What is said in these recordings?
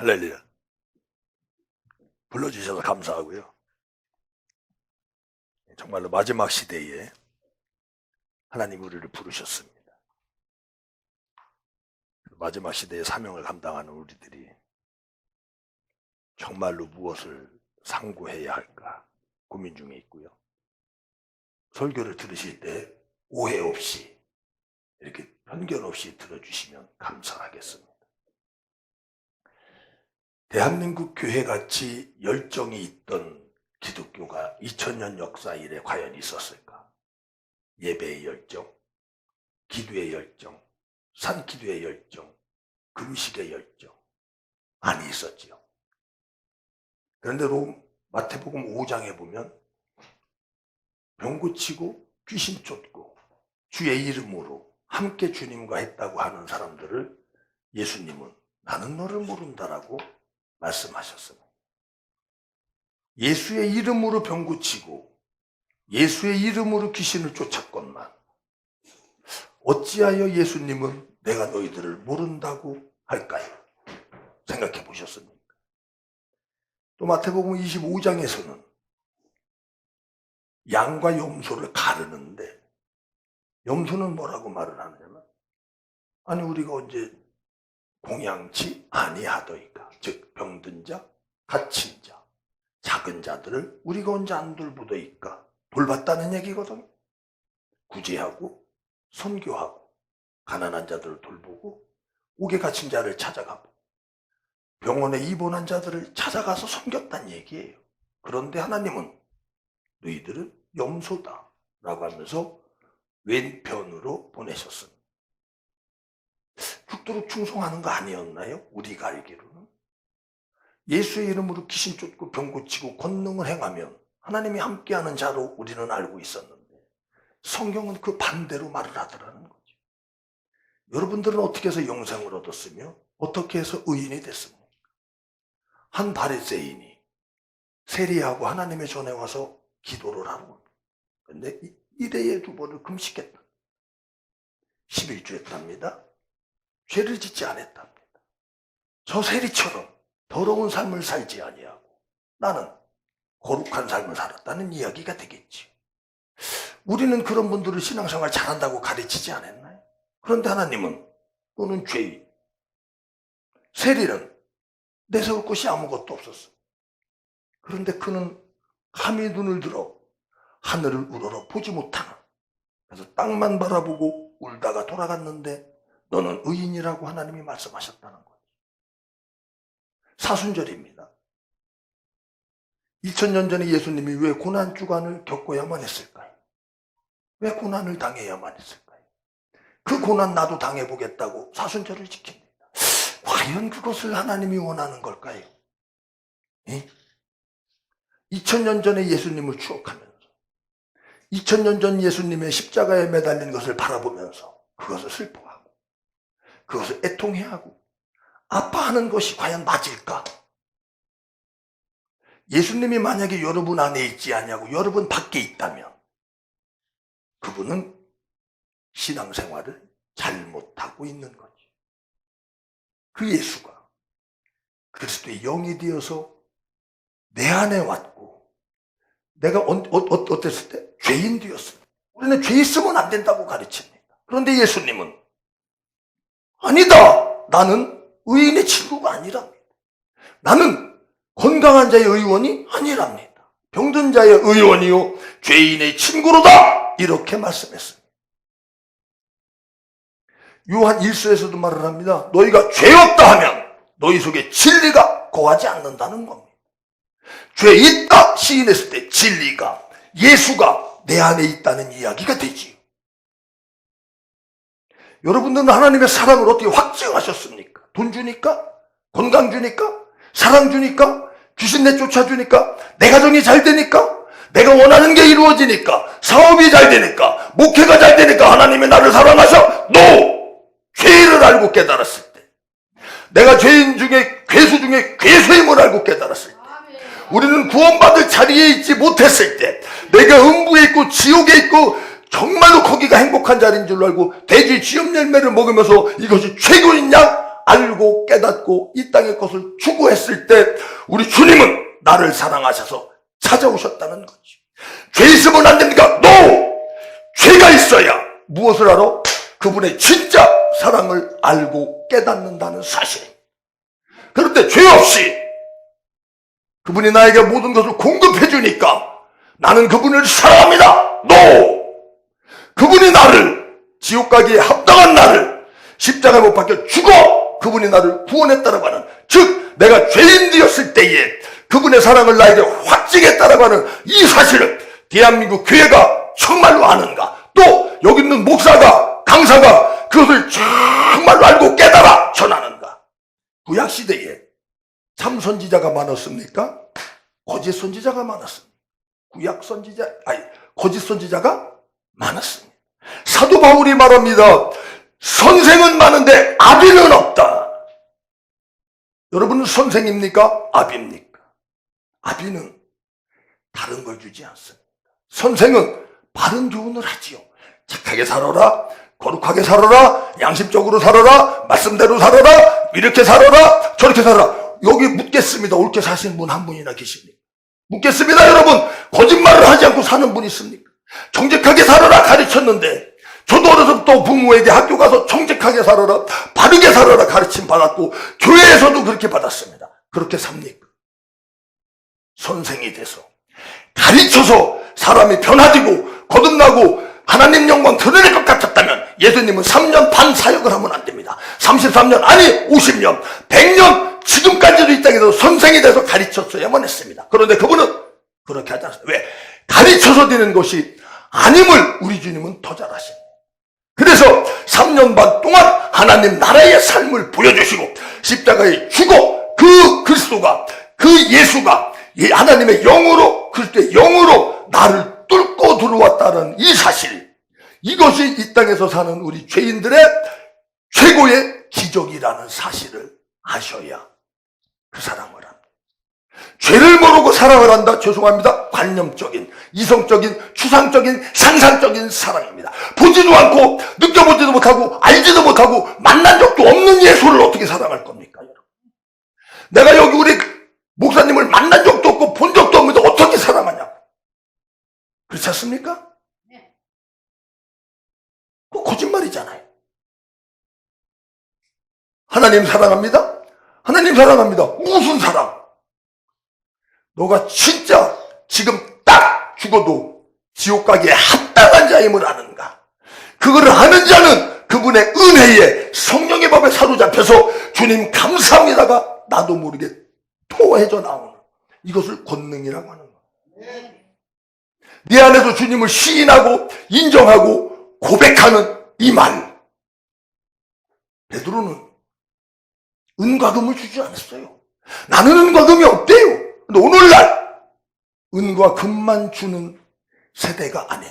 할렐루야. 불러주셔서 감사하고요. 정말로 마지막 시대에 하나님 우리를 부르셨습니다. 마지막 시대의 사명을 감당하는 우리들이 정말로 무엇을 상고해야 할까 고민 중에 있고요. 설교를 들으실 때 오해 없이 이렇게 편견 없이 들어주시면 감사하겠습니다. 대한민국 교회같이 열정이 있던 기독교가 2000년 역사 이래 과연 있었을까? 예배의 열정, 기도의 열정, 산기도의 열정, 금식의 열정 많이 있었지요. 그런데 마태복음 5장에 보면 병 고치고 귀신 쫓고 주의 이름으로 함께 주님과 했다고 하는 사람들을 예수님은 나는 너를 모른다라고 말씀하셨습니다. 예수의 이름으로 병 고치고 예수의 이름으로 귀신을 쫓았건만 어찌하여 예수님은 내가 너희들을 모른다고 할까요? 생각해 보셨습니까? 또 마태복음 25장에서는 양과 염소를 가르는데 염소는 뭐라고 말을 하느냐면 아니 우리가 언제 공양치 아니하더이까, 즉 병든 자, 갇힌 자, 작은 자들을 우리가 언제 안 돌보더이까 돌봤다는 얘기거든. 구제하고 선교하고 가난한 자들을 돌보고 옥에 갇힌 자를 찾아가고 병원에 입원한 자들을 찾아가서 섬겼다는 얘기예요. 그런데 하나님은 너희들은 염소다 라고 하면서 왼편으로 보내셨습니다. 죽도록 충성하는 거 아니었나요? 우리가 알기로는. 예수의 이름으로 귀신 쫓고 병 고치고 권능을 행하면 하나님이 함께하는 자로 우리는 알고 있었는데 성경은 그 반대로 말을 하더라는 거죠. 여러분들은 어떻게 해서 영생을 얻었으며 어떻게 해서 의인이 됐습니까? 한 바리새인이 세리하고 하나님의 전에 와서 기도를 하고 그런데 일회에 2번을 금식했다. 11주 했답니다. 죄를 짓지 않았답니다. 저 세리처럼 더러운 삶을 살지 아니하고 나는 거룩한 삶을 살았다는 이야기가 되겠지. 우리는 그런 분들을 신앙생활 잘한다고 가르치지 않았나요? 그런데 하나님은 너는 죄인. 세리는 내세울 것이 아무것도 없었어. 그런데 그는 감히 눈을 들어 하늘을 우러러 보지 못하는, 그래서 땅만 바라보고 울다가 돌아갔는데 너는 의인이라고 하나님이 말씀하셨다는 거죠. 사순절입니다. 2000년 전에 예수님이 왜 고난주간을 겪어야만 했을까요? 왜 고난을 당해야만 했을까요? 그 고난 나도 당해보겠다고 사순절을 지킵니다. 과연 그것을 하나님이 원하는 걸까요? 2000년 전에 예수님을 추억하면서 2000년 전 예수님의 십자가에 매달린 것을 바라보면서 그것을 슬퍼하고 그것을 애통해하고 아파하는 것이 과연 맞을까? 예수님이 만약에 여러분 안에 있지 않냐고 여러분 밖에 있다면 그분은 신앙생활을 잘못하고 있는 거죠. 그 예수가 그리스도의 영이 되어서 내 안에 왔고 내가 어땠을 때? 죄인 되었습니다. 우리는 죄 있으면 안 된다고 가르칩니다. 그런데 예수님은 아니다. 나는 의인의 친구가 아니랍니다. 나는 건강한 자의 의원이 아니랍니다. 병든 자의 의원이요 죄인의 친구로다. 이렇게 말씀했습니다. 요한 1서에서도 말을 합니다. 너희가 죄 없다 하면 너희 속에 진리가 거하지 않는다는 겁니다. 죄 있다 시인했을 때 진리가, 예수가 내 안에 있다는 이야기가 되지요. 여러분들은 하나님의 사랑을 어떻게 확증하셨습니까? 돈 주니까? 건강 주니까? 사랑 주니까? 귀신 내쫓아 주니까? 내 가정이 잘 되니까? 내가 원하는 게 이루어지니까? 사업이 잘 되니까? 목회가 잘 되니까 하나님이 나를 사랑하셔? NO! 죄를 알고 깨달았을 때, 내가 죄인 중에 괴수 중에 괴수임을 알고 깨달았을 때, 우리는 구원받을 자리에 있지 못했을 때, 내가 음부에 있고 지옥에 있고 정말로 거기가 행복한 자리인 줄 알고 돼지 쥐염 열매를 먹으면서 이것이 최고인 양 알고 깨닫고 이 땅의 것을 추구했을 때 우리 주님은 나를 사랑하셔서 찾아오셨다는 거지. 죄 있으면 안 됩니까? No! 죄가 있어야 무엇을 알아? 그분의 진짜 사랑을 알고 깨닫는다는 사실. 그런데 죄 없이 그분이 나에게 모든 것을 공급해 주니까 나는 그분을 사랑합니다. No! 그분이 나를 지옥 가기에 합당한 나를 십자가에 못 박혀 죽어 그분이 나를 구원했다라고 하는, 즉 내가 죄인 되었을 때에 그분의 사랑을 나에게 확증했다라고 하는 이 사실을 대한민국 교회가 정말로 아는가? 또 여기 있는 목사가 강사가 그것을 정말로 알고 깨달아 전하는가? 구약시대에 참 선지자가 많았습니까? 거짓 선지자가 많았습니다. 거짓 선지자가 많았습니다. 사도 바울이 말합니다. 선생은 많은데 아비는 없다. 여러분은 선생입니까? 아비입니까? 아비는 다른 걸 주지 않습니다. 선생은 바른 교훈을 하지요. 착하게 살아라, 거룩하게 살아라, 양심적으로 살아라, 말씀대로 살아라, 이렇게 살아라, 저렇게 살아라. 여기 묻겠습니다. 옳게 사시는 분 한 분이나 계십니까? 묻겠습니다. 여러분, 거짓말을 하지 않고 사는 분 있습니까? 정직하게 살아라 가르쳤는데, 저도 어려서부터 부모에게 학교 가서 정직하게 살아라, 바르게 살아라 가르침 받았고 교회에서도 그렇게 받았습니다. 그렇게 삽니까? 선생이 돼서 가르쳐서 사람이 변화되고 거듭나고 하나님 영광 드러낼 것 같았다면 예수님은 3년 반 사역을 하면 안 됩니다. 33년 아니 50년 100년 지금까지도 이 땅에서 선생이 돼서 가르쳤어야만 했습니다. 그런데 그분은 그렇게 하지 않습니다. 왜? 가르쳐서 되는 것이 아님을 우리 주님은 더 잘하십니다. 그래서 3년 반 동안 하나님 나라의 삶을 보여주시고 십자가에 죽어 그 그리스도가, 그 예수가 하나님의 영으로, 그리스도의 영으로 나를 뚫고 들어왔다는 이 사실, 이것이 이 땅에서 사는 우리 죄인들의 최고의 기적이라는 사실을 아셔야 그 사랑을 합니다. 죄를 모르고 사랑을 한다? 죄송합니다. 관념적인, 이성적인, 추상적인, 상상적인 사랑입니다. 보지도 않고 느껴보지도 못하고 알지도 못하고 만난 적도 없는 예수를 어떻게 사랑할 겁니까? 여러분? 내가 여기 우리 목사님을 만난 적도 없고 본 적도 없는데 어떻게 사랑하냐고. 그렇지 않습니까? 그거 거짓말이잖아요. 하나님 사랑합니다? 하나님 사랑합니다. 무슨 사랑? 너가 진짜 지금 딱 죽어도 지옥 가기에 합당한 자임을 아는가? 그거를 아는 자는 그분의 은혜에 성령의 법에 사로잡혀서 주님 감사합니다가 나도 모르게 토해져 나오는 이것을 권능이라고 하는 거야. 네 안에서 주님을 시인하고 인정하고 고백하는 이 말. 베드로는 은과 금을 주지 않았어요. 나는 은과 금이 없대요. 근데 오늘날 은과 금만 주는 세대가 아닌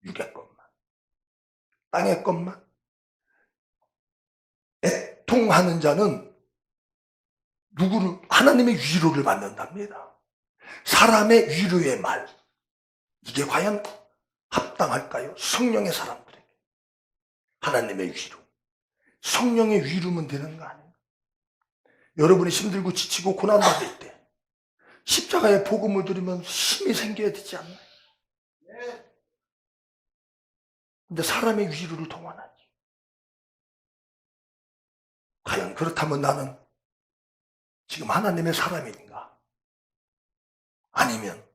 육의 것만, 땅의 것만 애통하는 자는 누구를, 하나님의 위로를 받는답니다. 사람의 위로의 말, 이게 과연 합당할까요? 성령의 사람들에게 하나님의 위로, 성령의 위로면 되는 거 아니에요? 여러분이 힘들고 지치고 고난받을 때 십자가의 복음을 들으면 힘이 생겨야 되지 않나요? 근데 사람의 위로를 동원하지. 과연 그렇다면 나는 지금 하나님의 사람인가? 아니면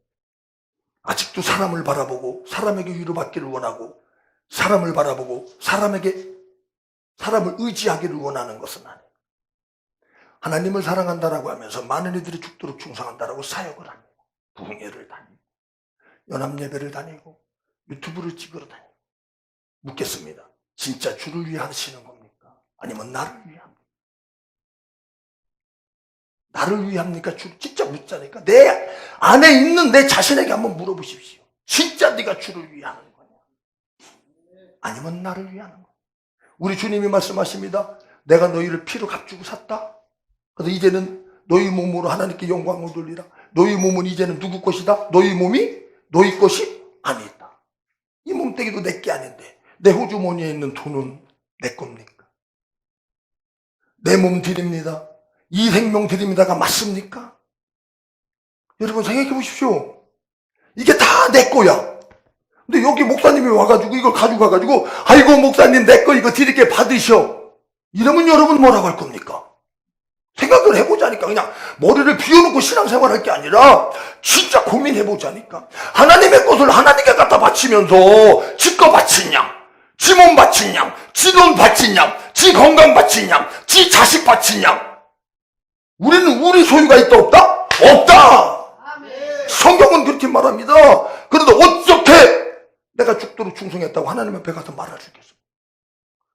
아직도 사람을 바라보고 사람에게 위로받기를 원하고 사람을 바라보고 사람을 의지하기를 원하는 것은 아니에요. 하나님을 사랑한다라고 하면서 많은 이들이 죽도록 충성한다라고 사역을 합니다. 부흥회를 다니고 연합예배를 다니고 유튜브를 찍으러 다니고. 묻겠습니다. 진짜 주를 위해 하시는 겁니까? 아니면 나를 위해 합니까? 나를 위해 합니까? 주 진짜 묻자니까. 내 안에 있는 내 자신에게 한번 물어보십시오. 진짜 네가 주를 위해 하는 거냐? 아니면 나를 위해 하는 거냐? 우리 주님이 말씀하십니다. 내가 너희를 피로 값주고 샀다. 그래서 이제는 너희 몸으로 하나님께 영광을 돌리라. 너희 몸은 이제는 누구 것이다? 너희 몸이 너희 것이 아니다. 이 몸뚱이도 내 게 아닌데 내 호주머니에 있는 돈은 내 겁니까? 내 몸 드립니다, 이 생명 드립니다가 맞습니까? 여러분 생각해 보십시오. 이게 다 내 거야. 근데 여기 목사님이 와가지고 이걸 가져가가지고 아이고 목사님 내 거 이거 드릴게 받으셔. 이러면 여러분 뭐라고 할 겁니까? 생각을 해보자니까. 그냥 머리를 비워놓고 신앙생활 할 게 아니라 진짜 고민해보자니까. 하나님의 것을 하나님께 갖다 바치면서 지 거 바친 양, 지 몸 바친 양, 지 돈 바친 양, 지 건강 바친 양, 지 자식 바친 양. 우리는 우리 소유가 있다 없다? 없다. 성경은 그렇게 말합니다. 그런데 어떻게 내가 죽도록 충성했다고 하나님 앞에 가서 말할 수 있겠어?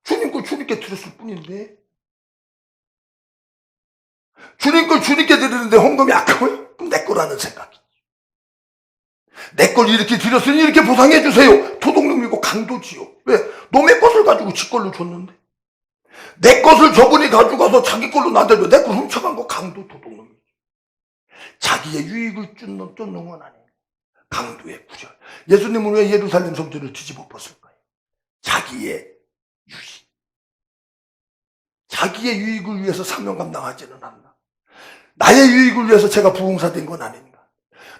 주님 걸 주님께 드렸을 뿐인데, 주님 걸 주님께 드리는데 헌금이 아까워요? 그럼 내 거라는 생각이지. 내 걸 이렇게 드렸으니 이렇게 보상해 주세요. 도둑놈이고 강도지요. 왜? 놈의 것을 가지고 지 걸로 줬는데, 내 것을 저분이 가져가서 자기 걸로 나대고 내 걸 훔쳐간 거 강도 도둑놈이지. 자기의 유익을 쫓는 건 아니에요. 강도의 구절. 예수님은 왜 예루살렘 성전을 뒤집어 엎었을까요? 자기의 유익. 자기의 유익을 위해서 사명 감당하지는 않나. 나의 유익을 위해서 제가 부흥사 된 건 아닌가.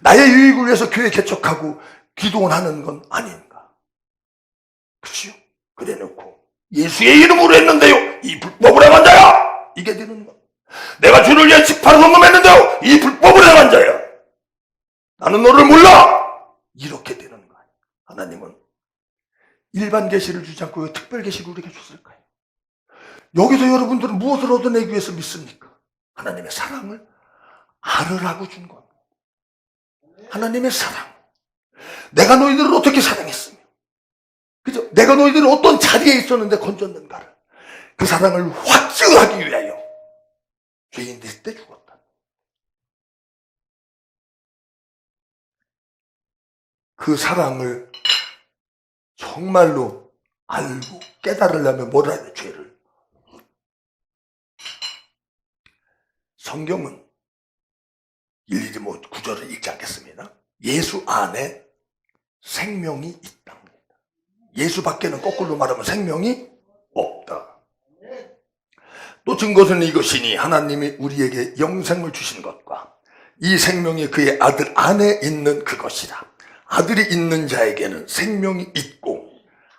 나의 유익을 위해서 교회 개척하고 기도하는 건 아닌가. 그렇죠? 그래 놓고 예수의 이름으로 했는데요, 이 불법을 행한 자야! 이게 되는 거. 내가 주를 위해 18성금 했는데요, 이 불법을 행한 자야! 나는 너를 몰라! 이렇게 되는 거 아니에요. 하나님은 일반 계시를 주지 않고 왜 특별 계시를 우리에게 줬을까요? 여기서 여러분들은 무엇을 얻어내기 위해서 믿습니까? 하나님의 사랑을 알으라고 준 겁니다. 하나님의 사랑. 내가 너희들을 어떻게 사랑했으며, 그죠? 내가 너희들을 어떤 자리에 있었는데 건졌는가를, 그 사랑을 확증하기 위하여 죄인 됐을 때 죽었다. 그 사랑을 정말로 알고 깨달으려면 뭐라 해야 돼? 죄를. 성경은 일일이 구절을 읽지 않겠습니다. 예수 안에 생명이 있답니다. 예수 밖에는 거꾸로 말하면 생명이 없다. 또 증거는 이것이니 하나님이 우리에게 영생을 주신 것과 이 생명이 그의 아들 안에 있는 그것이라. 아들이 있는 자에게는 생명이 있고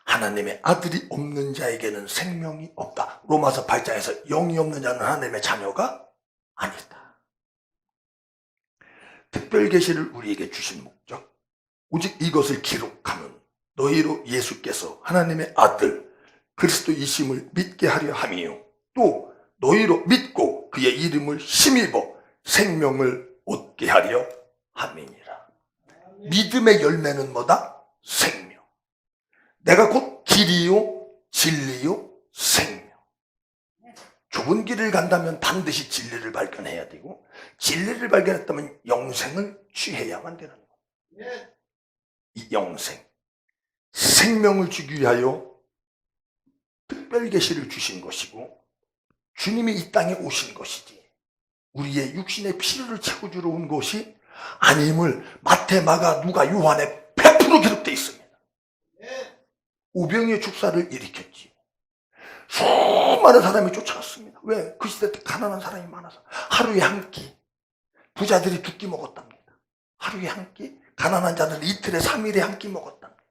하나님의 아들이 없는 자에게는 생명이 없다. 로마서 8장에서 영이 없는 자는 하나님의 자녀가 아니다. 특별 계시를 우리에게 주신 목적, 오직 이것을 기록하면 너희로 예수께서 하나님의 아들 그리스도이심을 믿게 하려 함이요, 또 너희로 믿고 그의 이름을 힘입어 생명을 얻게 하려 함이니라. 믿음의 열매는 뭐다? 생명. 내가 곧 길이요 진리요 생명. 좁은 길을 간다면 반드시 진리를 발견해야 되고, 진리를 발견했다면 영생을 취해야만 되는 거예요. 이 영생, 생명을 주기 위하여 특별 계시를 주신 것이고, 주님이 이 땅에 오신 것이지 우리의 육신의 피를 채워주러 온 것이 아님을 마태, 마가, 누가, 요한에 100% 기록되어 있습니다. 오병이의 축사를 일으켰지. 수많은 사람이 쫓아왔습니다. 왜? 그 시대 때 가난한 사람이 많아서 하루에 한 끼, 부자들이 2끼 먹었답니다. 하루에 한 끼, 가난한 자들은 이틀에 3일에 한 끼 먹었답니다.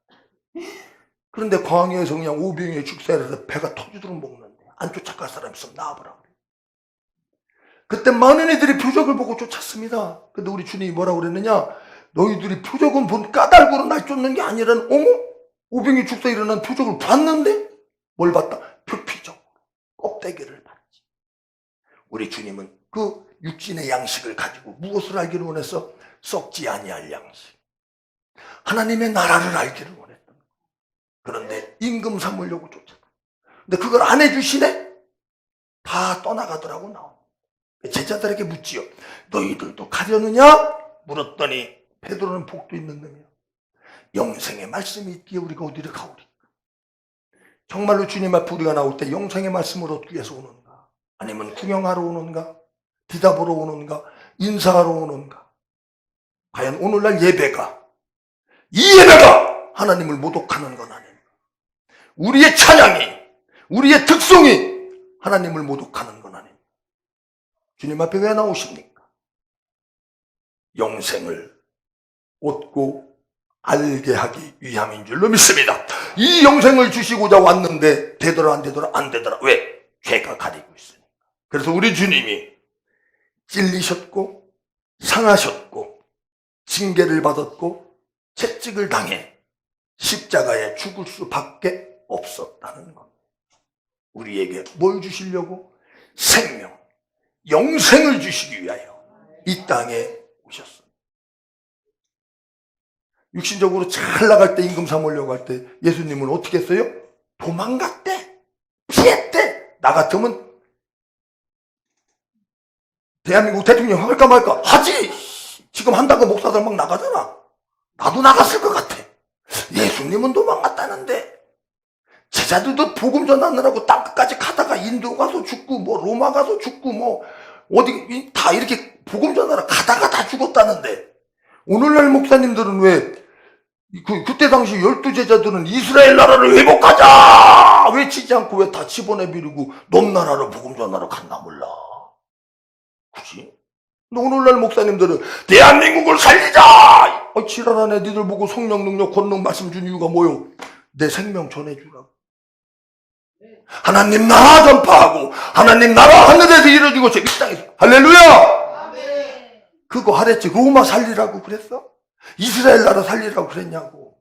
그런데 광야에서 그냥 오병이의 축사를 해서 배가 터지도록 먹는데 안 쫓아갈 사람이 있으면 나와보라. 그때 많은 이들이 표적을 보고 쫓았습니다. 근데 우리 주님이 뭐라고 그랬느냐? 너희들이 표적은 본 까닭으로 날 쫓는 게 아니라는, 어머? 오병이 축사 일어난 표적을 봤는데 뭘 봤다? 표피적으로 껍데기를 봤지. 우리 주님은 그 육신의 양식을 가지고 무엇을 알기를 원해서? 썩지 아니할 양식, 하나님의 나라를 알기를 원했던 거예요. 그런데 임금 삼으려고 쫓았다. 근데 그걸 안 해주시네? 다 떠나가더라고. 나옵니다. 제자들에게 묻지요. 너희들도 가려느냐? 물었더니 베드로는 복도 있는 놈이요, 영생의 말씀이 있기에 우리가 어디를 가오리까? 정말로 주님 앞에 우리가 나올 때 영생의 말씀을 얻기 위해서 오는가? 아니면 구경하러 오는가? 대답하러 오는가? 인사하러 오는가? 과연 오늘날 예배가, 이 예배가 하나님을 모독하는 건 아닌가? 우리의 찬양이, 우리의 특성이 하나님을 모독하는 건 아닌가? 주님 앞에 왜 나오십니까? 영생을 얻고 알게 하기 위함인 줄로 믿습니다. 이 영생을 주시고자 왔는데 되더라 안 되더라 안 되더라. 왜? 죄가 가리고 있으니까. 그래서 우리 주님이 찔리셨고 상하셨고 징계를 받았고 채찍을 당해 십자가에 죽을 수밖에 없었다는 것. 우리에게 뭘 주시려고? 생명, 영생을 주시기 위하여 이 땅에 오셨습니다. 육신적으로 잘 나갈 때, 임금 삼으려고 할 때 예수님은 어떻게 했어요? 도망갔대, 피했대. 나 같으면 대한민국 대통령 할까 말까 하지. 지금 한다고 목사들 막 나가잖아. 나도 나갔을 것 같아. 예수님은 도망갔다는데 제자들도 복음 전하느라고 땅끝까지 가다가 인도 가서 죽고 뭐 로마 가서 죽고 뭐 어디 다 이렇게 복음 전하러 가다가 다 죽었다는데, 오늘날 목사님들은 왜 그때 당시 12제자들은 이스라엘 나라를 회복하자 외치지 않고 왜 다 집어내버리고 넘나라로 복음 전하러 갔나 몰라. 그치? 근데 오늘날 목사님들은 대한민국을 살리자! 지랄하네. 니들 보고 성령 능력 권능 말씀 준 이유가 뭐요? 내 생명 전해주라고. 하나님 나라 전파하고 하나님 나라 하늘에서 이루어지고 이 땅에서. 할렐루야! 그거 하랬지. 로마 살리라고 그랬어? 이스라엘 나라 살리라고 그랬냐고.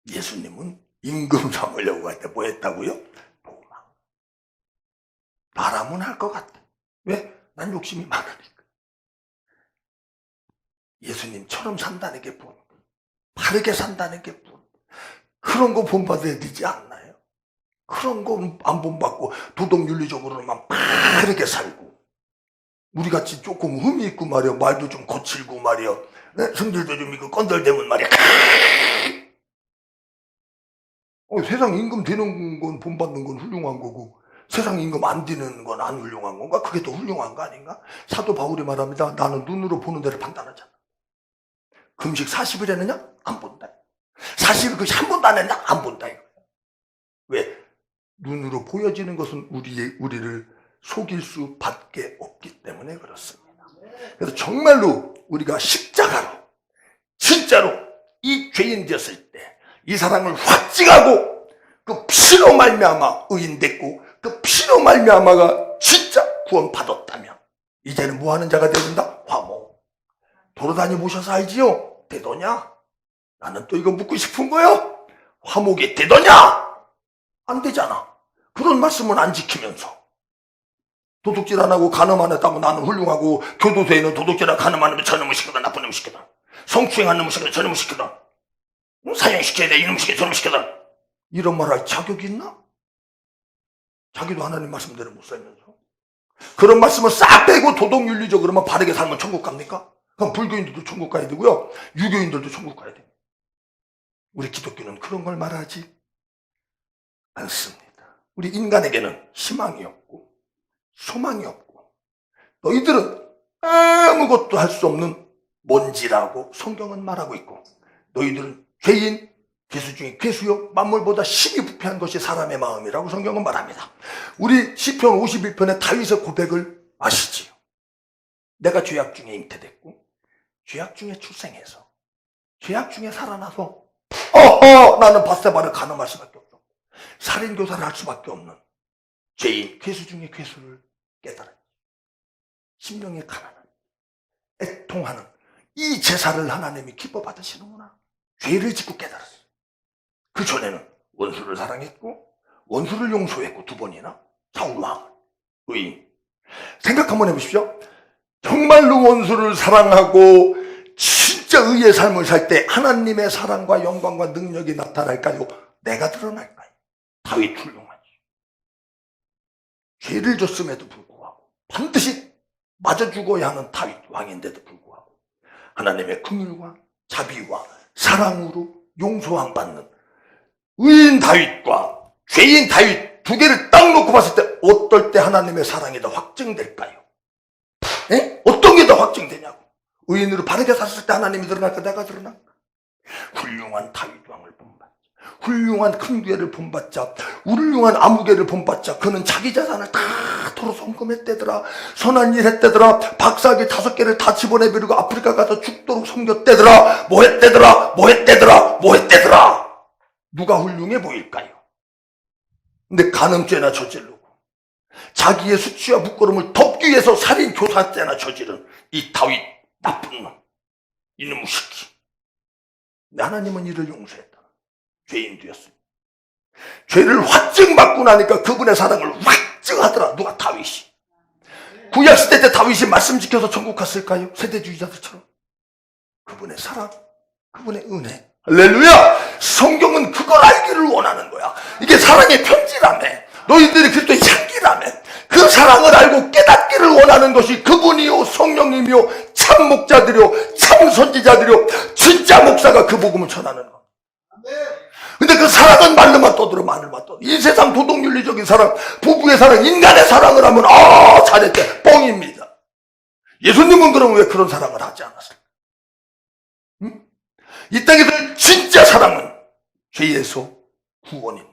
예수님은 임금 삼으려고 할 때 뭐 했다고요? 도망. 나라면 할 것 같아. 왜? 난 욕심이 많으니까. 예수님처럼 산다는 게 본, 바르게 산다는 게 본, 그런 거 본받아야 되지 않나요? 그런 거 안 본받고 도덕윤리적으로만 바르게 살고, 우리같이 조금 흠이 있고 말이야, 말도 좀 거칠고 말이야, 성질도 좀 있고 건들대면 말이야, 세상 임금 되는 건 본받는 건 훌륭한 거고 세상 임금 안 되는 건 안 훌륭한 건가? 그게 더 훌륭한 거 아닌가? 사도 바울이 말합니다. 나는 눈으로 보는 대로 판단하잖아. 금식 40일 했느냐? 안 본다. 40일 금식 한 번도 안 했냐? 안 본다. 이거야. 왜? 눈으로 보여지는 것은 우리를 속일 수밖에 없기 때문에 그렇습니다. 그래서 정말로 우리가 십자가로 진짜로 이 죄인 되었을 때 이 사랑을 확 찡하고 그 피로 말미암아 의인 됐고 그 피로 말미암아가 진짜 구원 받았다면 이제는 뭐 하는 자가 되야 된다? 화목. 돌아다니 보셔서 알지요? 되더냐? 나는 또 이거 묻고 싶은 거요. 화목이 되더냐? 안 되잖아. 그런 말씀은 안 지키면서 도둑질 안 하고 간음 안 했다고 나는 훌륭하고, 교도소에는 도둑질하고 간음 안 하면 저놈을 시키다, 나쁜 놈을 시키다, 성추행한 놈을 시키다, 저놈을 시키다, 사형시켜야 돼, 이놈 시켜, 저놈 시켜다, 이런 말 할 자격이 있나? 자기도 하나님 말씀대로 못 살면서 그런 말씀을 싹 빼고 도덕윤리적으로만 바르게 살면 천국 갑니까? 그럼 불교인들도 천국 가야 되고요, 유교인들도 천국 가야 돼요. 우리 기독교는 그런 걸 말하지 않습니다. 우리 인간에게는 희망이 없고 소망이 없고 너희들은 아무것도 할 수 없는 먼지라고 성경은 말하고 있고, 너희들은 죄인, 괴수 중에 괴수요, 만물보다 심히 부패한 것이 사람의 마음이라고 성경은 말합니다. 우리 시편 51편의 다윗의 고백을 아시지요? 내가 죄악 중에 잉태됐고 죄악 중에 출생해서 죄악 중에 살아나서 나는 밧세바를 간음할 수밖에 없고 살인교사를 할 수밖에 없는 죄인, 괴수 중에 괴수를 깨달아 심령의 가난한 애통하는 이 제사를 하나님이 기뻐 받으시는구나. 죄를 짓고 깨달았어요. 그 전에는 원수를 사랑했고 원수를 용서했고, 두 번이나 사울왕 의인. 생각 한번 해보십시오. 정말로 원수를 사랑하고 진짜 의의 삶을 살 때 하나님의 사랑과 영광과 능력이 나타날까요? 내가 드러날까요? 다윗 훌륭하지. 죄를 졌음에도 불구하고 반드시 맞아 죽어야 하는 다윗 왕인데도 불구하고 하나님의 긍휼과 자비와 사랑으로 용서함 받는 의인 다윗과 죄인 다윗 두 개를 딱 놓고 봤을 때 어떨 때 하나님의 사랑이 더 확증될까요? 어떤 게 더 확증되냐고. 의인으로 바르게 샀을 때 하나님이 드러날까, 내가 드러날까? 훌륭한 다윗 왕을 본받지. 훌륭한 큰 교회를 본받자, 훌륭한 아무개를 본받자, 그는 자기 자산을 다 도로 헌금했대더라. 선한 일 했대더라. 박사학위 5개를 다 집어내버리고 아프리카 가서 죽도록 섬겼대더라. 뭐 했대더라. 뭐 했대더라. 뭐 했대더라. 누가 훌륭해 보일까요? 근데 간음죄나 저지르고 자기의 수치와 부끄러움을 덮기 위해서 살인 교사죄나 저지른 이 다윗 나쁜 놈, 이놈의 새끼. 하나님은 이를 용서했다. 죄인 되었습니다. 죄를 확증 받고 나니까 그분의 사랑을 확증하더라. 누가? 다윗이. 구약시대 때 다윗이 말씀 지켜서 천국 갔을까요? 세대주의자들처럼. 그분의 사랑, 그분의 은혜. 할렐루야! 성경은 그걸 알기를 원하는 거야. 이게 사랑의 편지라며. 너희들이 그리스도의 향기라며. 그 사랑을 알고 깨닫기를 원하는 것이 그분이요, 성령님이요, 참 목자들이요, 참 선지자들이요, 진짜 목사가 그 복음을 전하는 거. 근데 그 사랑은 말로만 떠들어, 말로만 떠들어. 이 세상 도덕윤리적인 사랑, 부부의 사랑, 인간의 사랑을 하면 잘했대. 뻥입니다. 예수님은 그럼 왜 그런 사랑을 하지 않았을까? 응? 이 땅에서 진짜 사랑은 죄에서 구원입니다.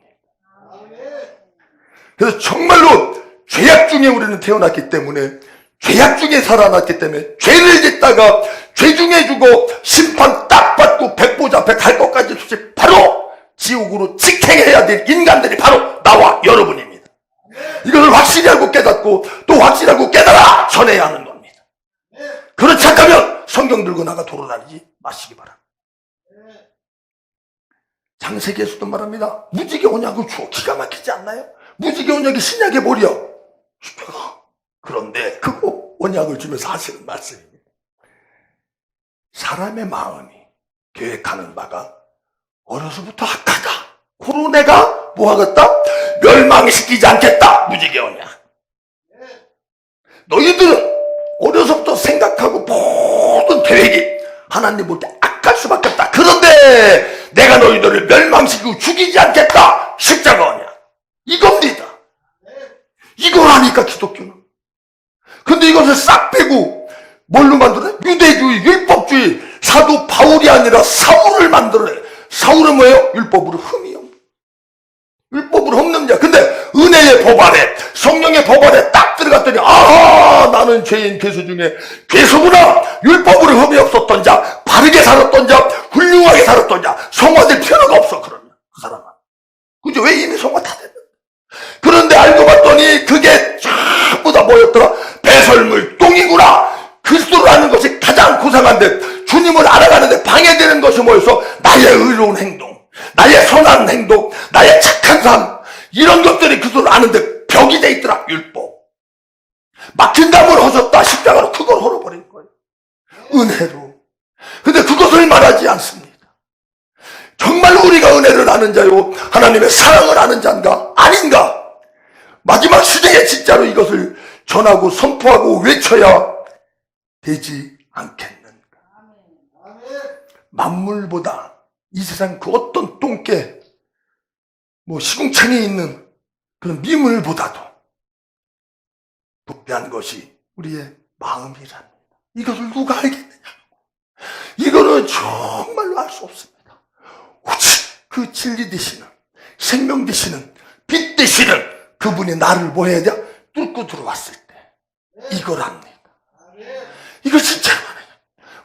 그래서 정말로 죄악 중에 우리는 태어났기 때문에, 죄악 중에 살아났기 때문에, 죄를 짓다가 죄 중에 죽어 심판 딱 받고 백보자 앞에 갈 것까지 도대체 바로 지옥으로 직행해야 될 인간들이 바로 나와 여러분입니다. 이것을 확실히 알고 깨닫고 또 확실히 알고 깨달아 전해야 하는 겁니다. 그렇지 않다면 성경 들고 나가 돌아다니지 마시기 바랍니다. 장세기에서도 말합니다. 무지개 언약을 주어. 기가 막히지 않나요? 무지개 언약이 신약의 머리야. 그런데 그 언약을 주면서 하시는 말씀입니다. 사람의 마음이 계획하는 바가 어려서부터 악하다. 그로 내가 뭐 하겠다? 멸망시키지 않겠다. 무지개 언약. 너희들은 어려서부터 생각하고 모든 계획이 하나님 볼 때 악할 수밖에 없다. 그런데 내가 너희들을 멸망시키고 죽이지 않겠다. 십자가 언약. 이겁니다. 이걸 하니까 기독교는. 근데 이것을 싹 빼고 뭘로 만들어요? 유대주의, 율법주의. 사도 바울이 아니라 사울을 만들어요. 사울은 뭐예요? 율법으로 흠이요. 율법으로 흠는 자. 근데 은혜의 법 아래, 성령의 법 아래 딱 들어갔더니 나는 죄인 괴수 중에 괴수구나. 율법으로 흠이 없었던 자, 바르게 살았던 자, 훌륭하게 살았던 자, 성화될 필요가 없어. 그러면 그 사람은. 그죠? 왜 이미 성화 다 됐는데. 그런데 알고 봤더니 그게 전부 다 뭐였더라? 배설물 똥이구나. 그리스도를 아는 것이 가장 고상한데, 주님을 알아가는데 방해되는 것이 뭐였어? 나의 의로운 행동, 나의 선한 행동, 나의 착한 삶, 이런 것들이 그리스도를 아는데 벽이 돼 있더라. 율법. 막힌 담을 허셨다. 십자가로 그걸 헐어버린 거예요. 은혜로. 근데 그것을 말하지 않습니다. 정말 우리가 은혜를 아는 자요, 하나님의 사랑을 아는 자인가? 아닌가? 마지막 시대에 진짜로 이것을 전하고 선포하고 외쳐야 되지 않겠는가? 만물보다 이 세상 그 어떤 똥개, 시궁창에 있는 그런 미물보다도 부패한 것이 우리의 마음이랍니다. 이것을 누가 알겠느냐? 이거는 정말로 알 수 없습니다. 오직 그 진리 되시는, 생명 되시는, 빛 되시는 그분이 나를 뭐 해야 돼? 뚫고 들어왔을 때 이걸 압니다. 이거 진짜로 말해요.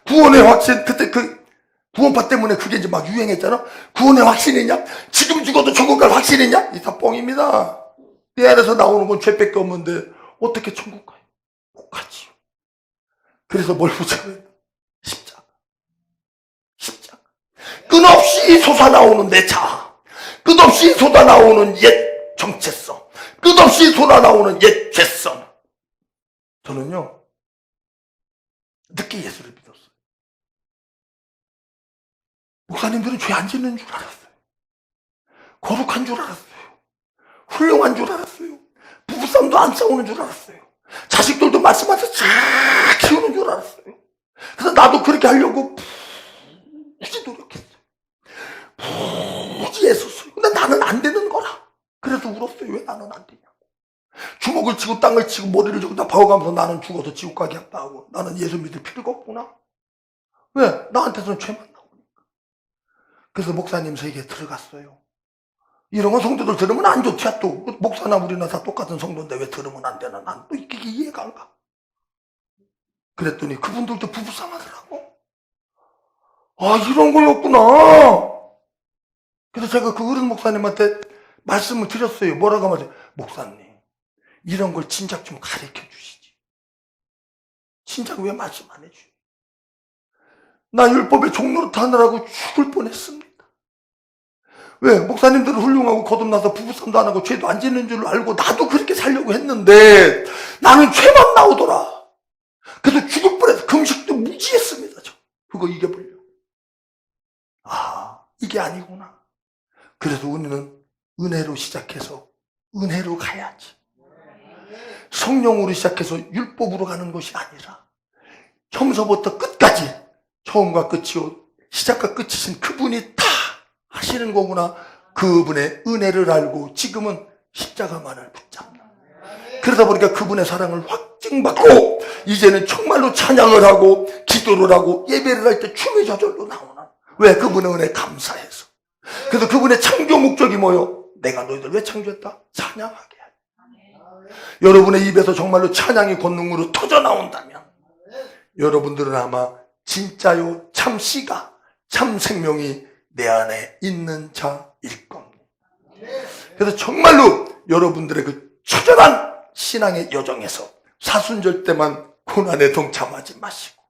구원의 확신, 그때 그 구원파 때문에 그게 이제 막 유행했잖아. 구원의 확신이냐? 지금 죽어도 천국 갈 확신이냐? 이 다 뻥입니다. 내 안에서 나오는 건 죄밖에 없는데 어떻게 천국 가요? 못 가지요. 그래서 뭘 붙여요? 십자가. 십자가. 끝없이 솟아나오는 내 자아, 끝없이 솟아나오는 옛 정체성, 끝없이 솟아나오는 옛 죄성. 저는요, 늦게 예수를 믿었어요. 목사님들은 죄 안 짓는 줄 알았어요. 거룩한 줄 알았어요. 훌륭한 줄 알았어요. 부부싸움도 안 싸우는 줄 알았어요. 자식들도 말씀하셔서 잘 키우는 줄 알았어요. 그래서 나도 그렇게 하려고 굳이 노력했어요. 굳이 애썼어요. 근데 나는 안 되는 거라. 그래서 울었어요. 왜 나는 안 되냐고. 주먹을 치고 땅을 치고 머리를 쥐고 다 박아가면서 나는 죽어서 지옥 가게 했다 하고, 나는 예수 믿을 필요가 없구나. 왜? 나한테서는 죄만 나오니까. 그래서 목사님 세계에 들어갔어요. 이런 건 성도들 들으면 안 좋지. 또 목사나 우리나 다 똑같은 성도인데 왜 들으면 안 되나? 난 또 이게 이해가 안 가. 그랬더니 그분들도 부부상하더라고. 아, 이런 거였구나. 그래서 제가 그 어른 목사님한테 말씀을 드렸어요. 뭐라고 하면, 목사님, 이런 걸 진작 좀 가르쳐 주시지. 진작 왜 말씀 안 해주세요? 나 율법의 종노릇 하느라고 죽을 뻔했습니다. 왜? 목사님들은 훌륭하고 거듭나서 부부싸움도 안 하고 죄도 안 짓는 줄 알고 나도 그렇게 살려고 했는데 나는 죄만 나오더라. 그래서 죽을 뻔해서 금식도 무지했습니다. 저 그거 이겨보려고. 아, 이게 아니구나. 그래서 우리는 은혜로 시작해서 은혜로 가야지. 성령으로 시작해서 율법으로 가는 것이 아니라 처음서부터 끝까지, 처음과 끝이요 시작과 끝이신 그분이 다 하시는 거구나. 그분의 은혜를 알고 지금은 십자가만을 붙잡는다. 그러다 보니까 그분의 사랑을 확증받고 이제는 정말로 찬양을 하고 기도를 하고 예배를 할 때 춤이 저절로 나오는. 왜? 그분의 은혜 감사해서. 그래서 그분의 창조 목적이 뭐요? 내가 너희들 왜 창조했다? 찬양하게. 여러분의 입에서 정말로 찬양의 권능으로 터져 나온다면 여러분들은 아마 진짜요 참 씨가 참 생명이 내 안에 있는 자일 겁니다. 그래서 정말로 여러분들의 그 처절한 신앙의 여정에서 사순절 때만 고난에 동참하지 마시고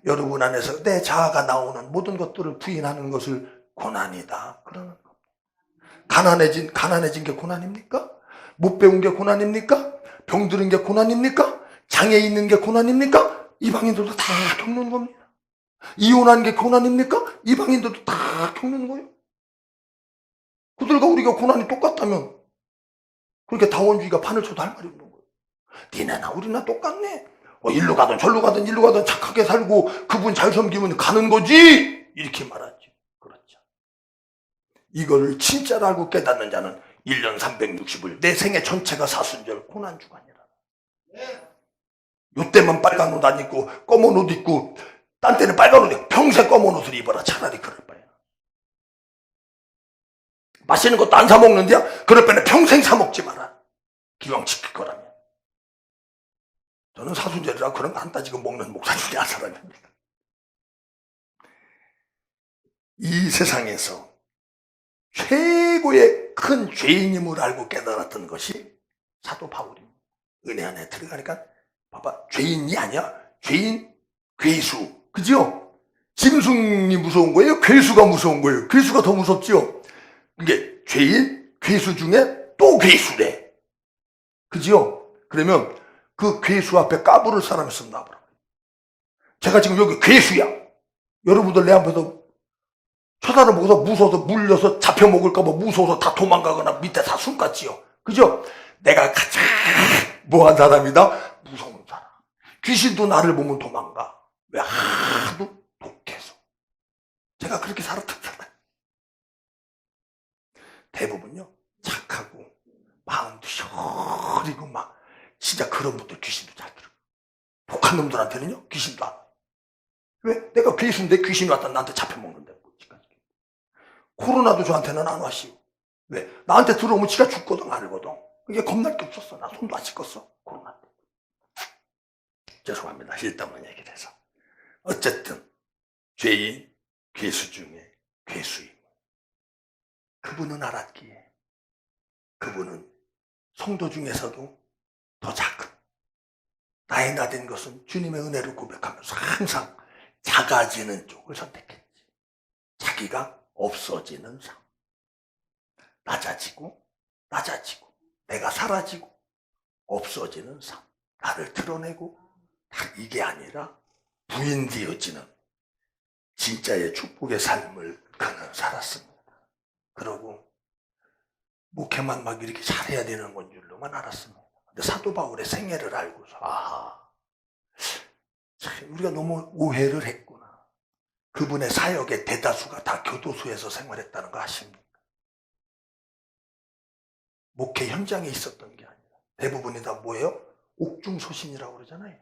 여러분 안에서 내 자아가 나오는 모든 것들을 부인하는 것을 고난이다 그러는 겁니다. 가난해진 게 고난입니까? 못 배운 게 고난입니까? 병들은 게 고난입니까? 장애 있는 게 고난입니까? 이방인들도 다 겪는 겁니다. 이혼한 게 고난입니까? 이방인들도 다 겪는 거예요. 그들과 우리가 고난이 똑같다면 그렇게 다원주의가 판을 쳐도 할 말이 없는 거예요. 니네나 우리나 똑같네. 일로 가든 절로 가든 착하게 살고 그분 잘 섬기면 가는 거지. 이렇게 말하죠. 그렇죠. 이거를 진짜로 알고 깨닫는 자는 1년 360일 내 생애 전체가 사순절 고난주간이라. 요때만 빨간 옷 안 입고 검은 옷 입고 딴 때는 빨간 옷 입고 평생 검은 옷을 입어라. 차라리 그럴 바에는. 맛있는 것도 안 사 먹는데요. 그럴 바에는 평생 사 먹지 마라. 기왕 지킬 거라면. 저는 사순절이라 그런 거 안 따지고 먹는 목사 중에 한 사람입니다. 이 세상에서 최고의 큰 죄인임을 알고 깨달았던 것이 사도 바울입니다. 은혜 안에 들어가니까 봐봐, 죄인이 아니야. 죄인, 괴수. 그죠? 짐승이 무서운 거예요? 괴수가 무서운 거예요? 괴수가 더 무섭죠? 이게 죄인, 괴수 중에 또 괴수래. 그죠? 그러면 그 괴수 앞에 까부를 사람 있으면 나와보라. 제가 지금 여기 괴수야. 여러분들 내 앞에서 쳐다보고서 무서워서 물려서 잡혀먹을까봐 무서워서 다 도망가거나 밑에 다 숨갔지요. 그죠? 내가 가장 뭐한 사람이다? 무서운 사람. 귀신도 나를 보면 도망가. 왜? 하도 독해서. 제가 그렇게 살았던 사람. 대부분요, 착하고, 마음도 시원하고, 막, 진짜 그런 분들 귀신도 잘 들어요. 독한 놈들한테는요, 귀신도 안 와요. 왜? 내가 괴수인데 귀신이 왔다 나한테 잡혀먹는데. 코로나도 저한테는 안 와시오. 왜? 나한테 들어오면 지가 죽거든, 알거든. 그게 겁날 게 없었어. 나 손도 안 씻었어, 코로나 때. 죄송합니다. 일단만 얘기를 해서. 어쨌든, 죄인, 괴수 중에 괴수임. 그분은 알았기에, 그분은 성도 중에서도 더 작은, 나의 나된 것은 주님의 은혜를 고백하면서 항상 작아지는 쪽을 선택했지. 자기가 없어지는 삶. 낮아지고, 내가 사라지고, 없어지는 삶. 나를 드러내고, 이게 아니라 부인되어지는 진짜의 축복의 삶을 그는 살았습니다. 그러고, 목회만 막 이렇게 잘해야 되는 건 줄로만 알았습니다. 근데 사도 바울의 생애를 알고서, 우리가 너무 오해를 했구나. 그분의 사역의 대다수가 다 교도소에서 생활했다는 거 아십니까? 목회 현장에 있었던 게 아니라 대부분이 다 뭐예요? 옥중소신이라고 그러잖아요.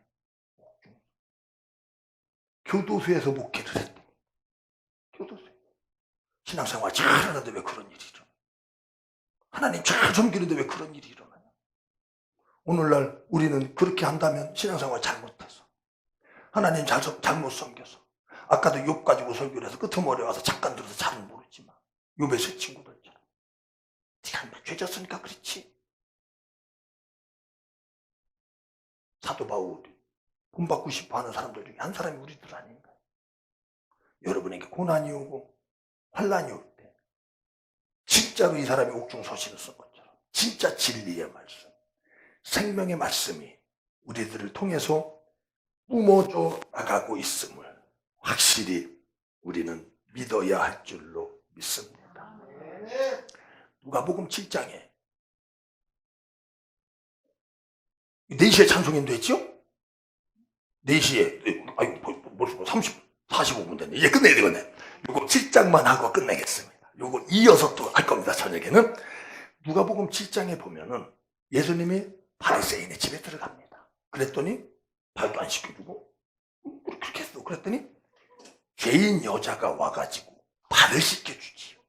교도소에서 목회를 했대. 교도소에. 신앙생활 잘하는데 왜 그런 일이죠? 하나님 잘 섬기는데 왜 그런 일이 일어나냐? 오늘날 우리는 그렇게 한다면 신앙생활 잘못해서, 하나님 잘못 섬겨서, 아까도 욥 가지고 설교를 해서 끄트머리에 와서 잠깐 들어서 잘은 모르지만 욥의 세 친구들처럼 네가 죄 졌으니까 그렇지. 사도 바울이 본받고 싶어하는 사람들 중에 한 사람이 우리들 아닌가? 여러분에게 고난이 오고 환난이 올 때 진짜로 이 사람이 옥중서신을 쓴 것처럼 진짜 진리의 말씀, 생명의 말씀이 우리들을 통해서 뿜어져 나가고 있음을 확실히 우리는 믿어야 할 줄로 믿습니다. 누가복음 7장에 4시에 찬송인도 했죠? 4시에, 아이고, 벌써 45분 됐네. 이제 끝내야 되겠네. 요거 7장만 하고 끝내겠습니다. 요거 이어서 또 할 겁니다, 저녁에는. 누가복음 7장에 보면은 예수님이 바리새인의 집에 들어갑니다. 그랬더니 발도 안 씻겨주고, 그렇게 했어. 그랬더니 죄인 여자가 와가지고 발을 씻겨주지요.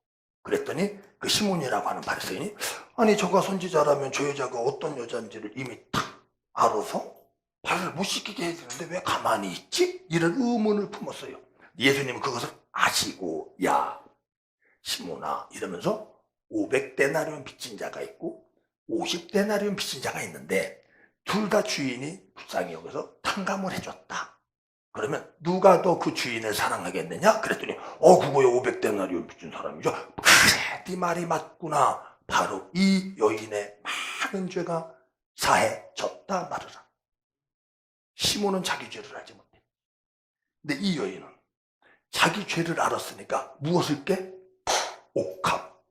그랬더니 그 시몬이라고 하는 바리새인이, 아니 저가 선지자라면 저 여자가 어떤 여자인지를 이미 딱 알아서 발을 못 씻기게 해야 되는데 왜 가만히 있지? 이런 의문을 품었어요. 예수님은 그것을 아시고, 야 시몬아 이러면서 500데나리온 빚진 자가 있고 50데나리온 빚진 자가 있는데 둘 다 주인이 불쌍히 여겨서 탕감을 해줬다. 그러면 누가 더 그 주인을 사랑하겠느냐? 그랬더니 그거야 500데나리온 빚진 사람이죠. 그래, 네 말이 맞구나. 바로 이 여인의 많은 죄가 사해졌다 말하라. 시몬은 자기 죄를 알지 못해. 근데 이 여인은 자기 죄를 알았으니까 무엇을 깨? 옥합.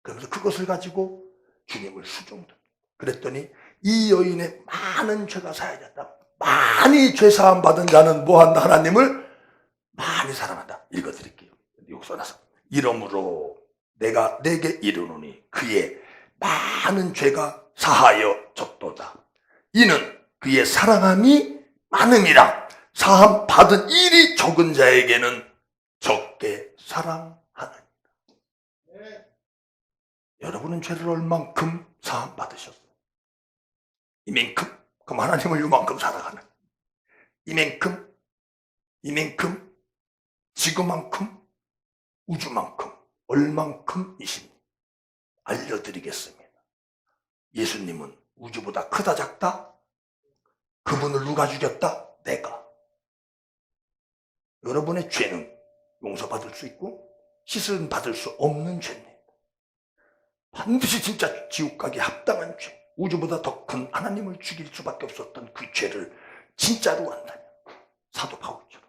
그러면서 그것을 가지고 주님을 수종듭니다. 그랬더니 이 여인의 많은 죄가 사해졌다. 많이 죄사함 받은 자는 뭐한다? 하나님을 많이 사랑한다. 읽어드릴게요. 여기 써놔서. 이러므로 내가 내게 이르노니 그의 많은 죄가 사하여졌도다. 이는 그의 사랑함이 많음이라. 사함 받은 일이 적은 자에게는 적게 사랑하느니라. 여러분은 죄를 얼만큼 사함 받으셨어요? 이만큼? 그럼 하나님을 요만큼 사랑하는, 이만큼, 지구만큼, 우주만큼, 얼만큼이십니까? 알려드리겠습니다. 예수님은 우주보다 크다 작다? 그분을 누가 죽였다? 내가. 여러분의 죄는 용서받을 수 있고 씻음 받을 수 없는 죄입니다. 반드시 진짜 지옥 가기에 합당한 죄, 우주보다 더 큰 하나님을 죽일 수밖에 없었던 그 죄를 진짜로 한다면 사도 바울처럼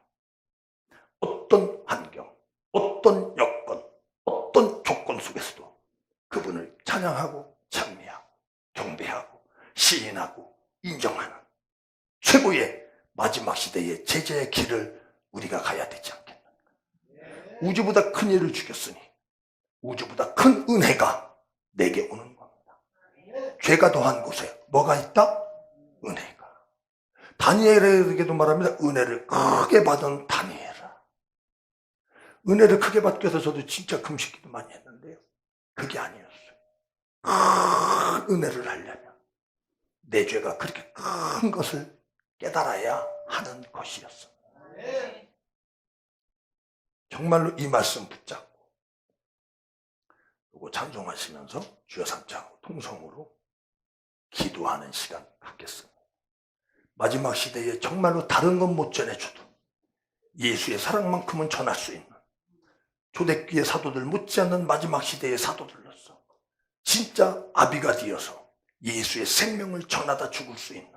어떤 환경, 어떤 여건, 어떤 조건 속에서도 그분을 찬양하고 찬미하고 경배하고 시인하고 인정하는 최고의 마지막 시대의 제자의 길을 우리가 가야 되지 않겠는가. 우주보다 큰 일을 죽였으니 우주보다 큰 은혜가 내게 오는 겁니다. 죄가 더한 곳에 뭐가 있다? 은혜가. 다니엘에게도 말합니다. 은혜를 크게 받은 다니엘아. 은혜를 크게 받기 위해서 저도 진짜 금식기도 많이 했는데요. 그게 아니었어요. 큰 은혜를 하려면 내 죄가 그렇게 큰 것을 깨달아야 하는 것이었어요. 정말로 이 말씀 붙잡고 그리고 찬송하시면서 주여 삼자하고 통성으로 기도하는 시간 갖겠습니다. 마지막 시대에 정말로 다른 건 못 전해줘도 예수의 사랑만큼은 전할 수 있는 초대교회 사도들 못지않는 마지막 시대의 사도들로서 진짜 아비가 되어서 예수의 생명을 전하다 죽을 수 있는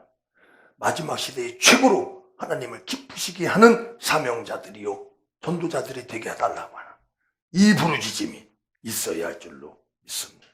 마지막 시대의 최고로 하나님을 기쁘시게 하는 사명자들이요 전도자들이 되게 해달라고 하는 이 부르짖음이 있어야 할 줄로 믿습니다.